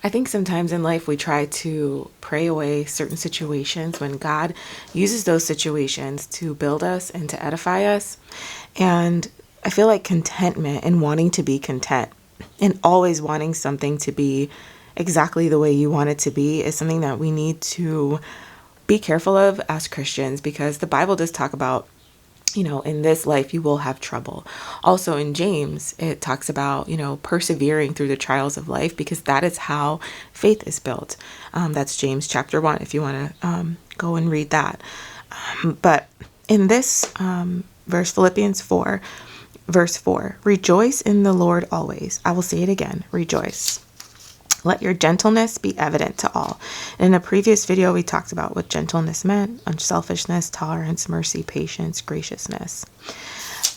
I think sometimes in life we try to pray away certain situations when God uses those situations to build us and to edify us. And I feel like contentment and wanting to be content and always wanting something to be exactly the way you want it to be is something that we need to be careful of as Christians, because the Bible does talk about, in this life you will have trouble. Also in James, it talks about, persevering through the trials of life, because that is how faith is built. That's James chapter 1, if you want to go and read that. But in this verse, Philippians 4, verse 4, rejoice in the Lord always. I will say it again, rejoice. Let your gentleness be evident to all. In a previous video, we talked about what gentleness meant: unselfishness, tolerance, mercy, patience, graciousness.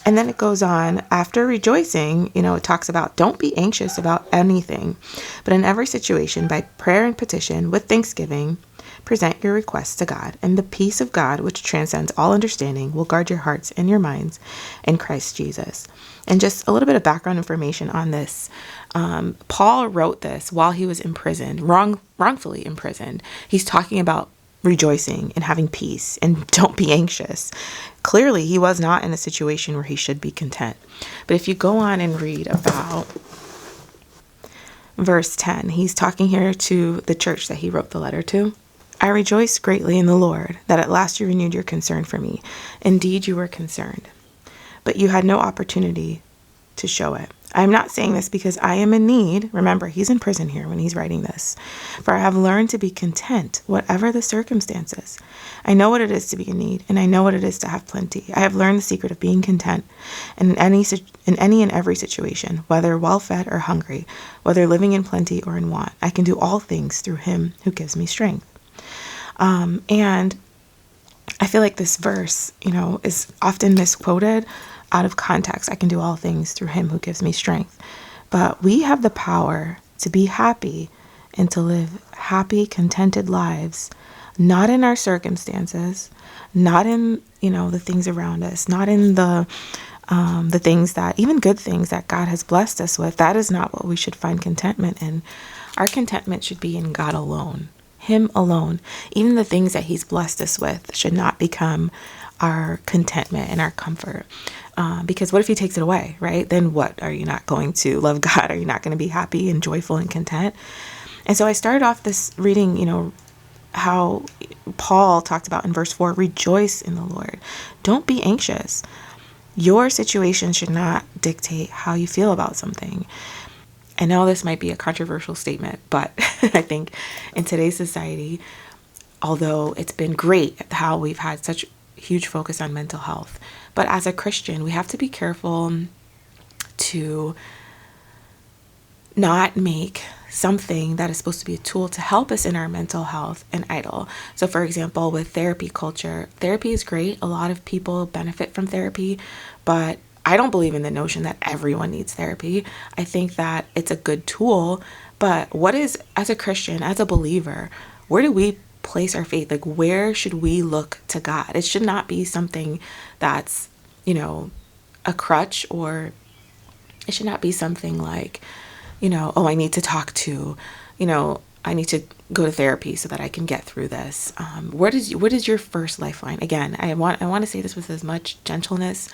And then it goes on, after rejoicing, it talks about don't be anxious about anything, but in every situation, by prayer and petition, with thanksgiving, present your requests to God, and the peace of God, which transcends all understanding, will guard your hearts and your minds in Christ Jesus. And just a little bit of background information on this. Paul wrote this while he was imprisoned, wrongfully imprisoned. He's talking about rejoicing and having peace and don't be anxious. Clearly, he was not in a situation where he should be content. But if you go on and read about verse 10, he's talking here to the church that he wrote the letter to. I rejoice greatly in the Lord that at last you renewed your concern for me. Indeed, you were concerned, but you had no opportunity to show it. I am not saying this because I am in need. Remember, he's in prison here when he's writing this. For I have learned to be content, whatever the circumstances. I know what it is to be in need, and I know what it is to have plenty. I have learned the secret of being content in any and every situation, whether well-fed or hungry, whether living in plenty or in want. I can do all things through him who gives me strength. And I feel like this verse, is often misquoted out of context. I can do all things through him who gives me strength. But we have the power to be happy and to live happy, contented lives, not in our circumstances, not in, the things around us, not in the things that, even good things that God has blessed us with. That is not what we should find contentment in. Our contentment should be in God alone, him alone. Even the things that he's blessed us with should not become our contentment and our comfort. Because what if he takes it away, right? Then what? Are you not going to love God? Are you not going to be happy and joyful and content? And so I started off this reading, how Paul talked about in verse 4, rejoice in the Lord. Don't be anxious. Your situation should not dictate how you feel about something. I know this might be a controversial statement, but I think in today's society, although it's been great how we've had such huge focus on mental health, but as a Christian, we have to be careful to not make something that is supposed to be a tool to help us in our mental health an idol. So for example, with therapy culture, therapy is great. A lot of people benefit from therapy, but I don't believe in the notion that everyone needs therapy. I think that it's a good tool, but what is, as a Christian, as a believer, where do we place our faith? Like, where should we look to God? It should not be something that's, a crutch, or it should not be something like, oh, I need to talk to, I need to go to therapy so that I can get through this. What is your first lifeline? Again, I want to say this with as much gentleness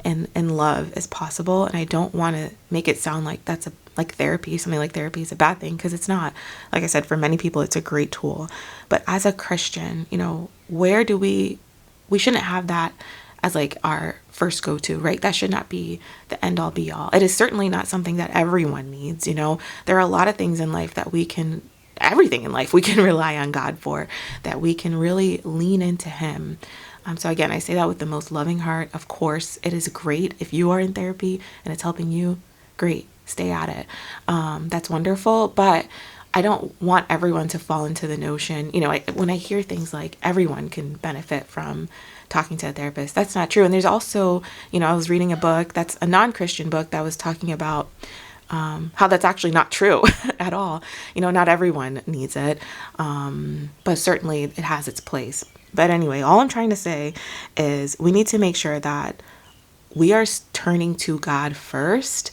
and love as possible. And I don't want to make it sound like that's like therapy, something like therapy is a bad thing, because it's not. Like I said, for many people, it's a great tool. But as a Christian, where do we shouldn't have that as like our first go-to, right? That should not be the end all be all. It is certainly not something that everyone needs. There are a lot of things in life that everything in life we can rely on God for, that we can really lean into him. So again, I say that with the most loving heart. Of course, it is great if you are in therapy and it's helping you. Great, stay at it. That's wonderful. But I don't want everyone to fall into the notion, when I hear things like everyone can benefit from talking to a therapist, that's not true. And there's also, I was reading a book that's a non-Christian book that was talking about how that's actually not true at all. Not everyone needs it, but certainly it has its place. But anyway, all I'm trying to say is we need to make sure that we are turning to God first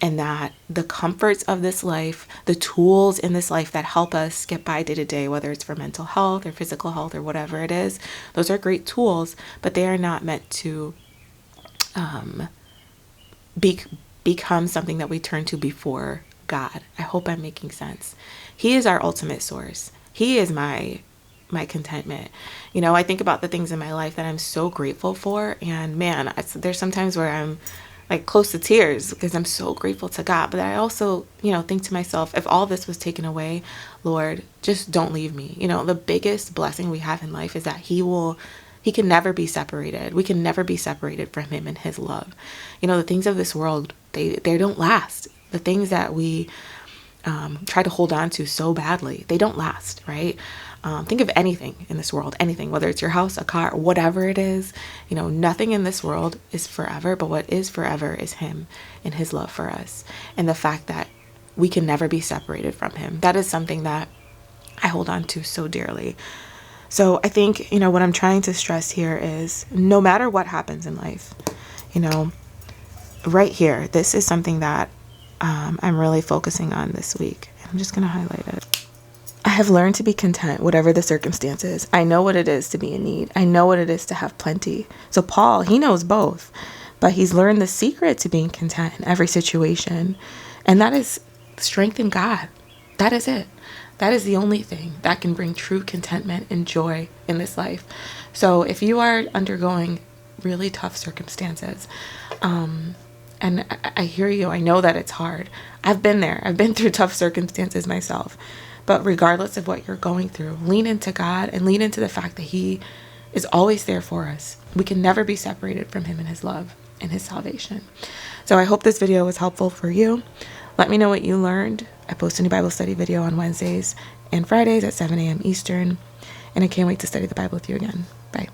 and that the comforts of this life, the tools in this life that help us get by day to day, whether it's for mental health or physical health or whatever it is, those are great tools, but they are not meant to become something that we turn to before God. I hope I'm making sense. He is our ultimate source. He is my contentment. I think about the things in my life that I'm so grateful for, and man, there's sometimes where I'm like close to tears because I'm so grateful to God. But I also, think to myself, if all this was taken away, Lord, just don't leave me. The biggest blessing we have in life is that He can never be separated. We can never be separated from Him and His love. The things of this world, they don't last. The things that we try to hold on to so badly, they don't last, right? Think of anything in this world, anything, whether it's your house, a car, whatever it is, nothing in this world is forever, but what is forever is Him and His love for us. And the fact that we can never be separated from Him. That is something that I hold on to so dearly. So I think, what I'm trying to stress here is no matter what happens in life, right here, this is something that I'm really focusing on this week. I'm just going to highlight it. I have learned to be content, whatever the circumstances. I know what it is to be in need. I know what it is to have plenty. So Paul, he knows both, but he's learned the secret to being content in every situation. And that is strength in God. That is it. That is the only thing that can bring true contentment and joy in this life. So if you are undergoing really tough circumstances, and I hear you, I know that it's hard. I've been there. I've been through tough circumstances myself. But regardless of what you're going through, lean into God and lean into the fact that He is always there for us. We can never be separated from Him and His love and His salvation. So I hope this video was helpful for you. Let me know what you learned. I post a new Bible study video on Wednesdays and Fridays at 7 a.m. Eastern. And I can't wait to study the Bible with you again. Bye.